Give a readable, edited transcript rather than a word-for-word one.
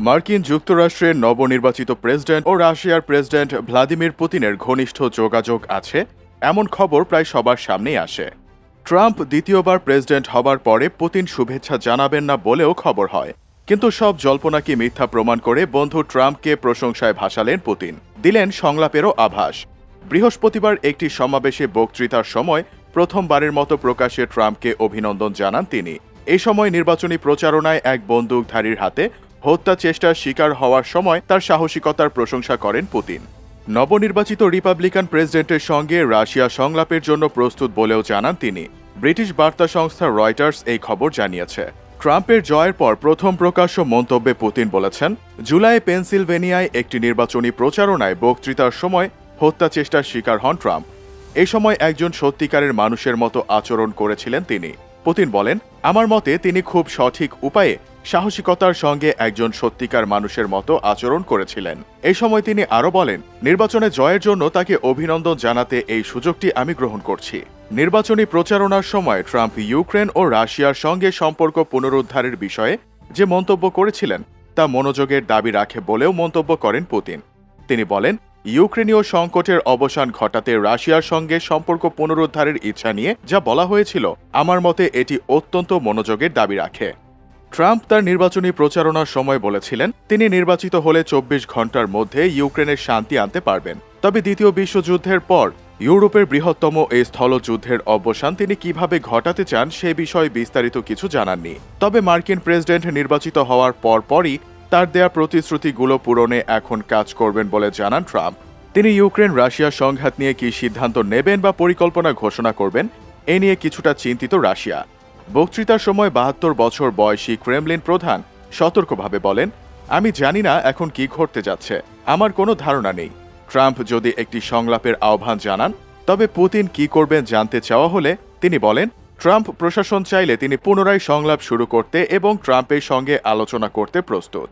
মার্কিন যুক্তরাষ্ট্রের নবনির্বাচিত প্রেসিডেন্ট ও রাশিয়ার প্রেসিডেন্ট ভ্লাদিমির পুতিনের ঘনিষ্ঠ যোগাযোগ আছে এমন খবর প্রায় সবার সামনেই আসে। ট্রাম্প দ্বিতীয়বার প্রেসিডেন্ট হবার পরে পুতিন শুভেচ্ছা জানাবেন না বলেও খবর হয়, কিন্তু সব জল্পনাকে মিথ্যা প্রমাণ করে বন্ধু ট্রাম্পকে প্রশংসায় ভাসালেন পুতিন, দিলেন সংলাপেরও আভাস। বৃহস্পতিবার একটি সমাবেশে বক্তৃতার সময় প্রথমবারের মতো প্রকাশ্যে ট্রাম্পকে অভিনন্দন জানান তিনি। এই সময় নির্বাচনী প্রচারণায় এক বন্দুকধারীর হাতে হত্যা চেষ্টার শিকার হওয়ার সময় তার সাহসিকতার প্রশংসা করেন পুতিন। নবনির্বাচিত রিপাবলিকান প্রেসিডেন্টের সঙ্গে রাশিয়া সংলাপের জন্য প্রস্তুত বলেও জানান তিনি। ব্রিটিশ বার্তা সংস্থা রয়টার্স এই খবর জানিয়েছে। ট্রাম্পের জয়ের পর প্রথম প্রকাশ্য মন্তব্যে পুতিন বলেছেন, জুলাইয়ে পেনসিলভেনিয়ায় একটি নির্বাচনী প্রচারণায় বক্তৃতার সময় হত্যা চেষ্টার শিকার হন ট্রাম্প। এই সময় একজন সত্যিকারের মানুষের মতো আচরণ করেছিলেন তিনি। পুতিন বলেন, আমার মতে তিনি খুব সঠিক উপায়ে সাহসিকতার সঙ্গে একজন সত্যিকার মানুষের মতো আচরণ করেছিলেন। এই সময় তিনি আরও বলেন, নির্বাচনে জয়ের জন্য তাকে অভিনন্দন জানাতে এই সুযোগটি আমি গ্রহণ করছি। নির্বাচনী প্রচারণার সময় ট্রাম্প ইউক্রেন ও রাশিয়ার সঙ্গে সম্পর্ক পুনরুদ্ধারের বিষয়ে যে মন্তব্য করেছিলেন তা মনোযোগের দাবি রাখে বলেও মন্তব্য করেন পুতিন। তিনি বলেন, ইউক্রেনীয় সংকটের অবসান ঘটাতে রাশিয়ার সঙ্গে সম্পর্ক পুনরুদ্ধারের ইচ্ছা নিয়ে যা বলা হয়েছিল, আমার মতে এটি অত্যন্ত মনোযোগের দাবি রাখে। ট্রাম্প তার নির্বাচনী প্রচারণার সময় বলেছিলেন, তিনি নির্বাচিত হলে 24 ঘন্টার মধ্যে ইউক্রেনের শান্তি আনতে পারবেন। তবে দ্বিতীয় বিশ্বযুদ্ধের পর ইউরোপের বৃহত্তম এই স্থলযুদ্ধের অবসান তিনি কিভাবে ঘটাতে চান সে বিষয়ে বিস্তারিত কিছু জানাননি। তবে মার্কিন প্রেসিডেন্ট নির্বাচিত হওয়ার পরপরই তার দেয়া প্রতিশ্রুতিগুলো পূরণে এখন কাজ করবেন বলে জানান ট্রাম্প। তিনি ইউক্রেন রাশিয়া সংঘাত নিয়ে কি সিদ্ধান্ত নেবেন বা পরিকল্পনা ঘোষণা করবেন এ নিয়ে কিছুটা চিন্তিত রাশিয়া। বক্তৃতার সময় 72 বছর বয়সী ক্রেমলিন প্রধান সতর্কভাবে বলেন, আমি জানি না এখন কি ঘটতে যাচ্ছে, আমার কোনো ধারণা নেই। ট্রাম্প যদি একটি সংলাপের আহ্বান জানান, তবে পুতিন কি করবেন জানতে চাওয়া হলে তিনি বলেন, ট্রাম্প প্রশাসন চাইলে তিনি পুনরায় সংলাপ শুরু করতে এবং ট্রাম্পের সঙ্গে আলোচনা করতে প্রস্তুত।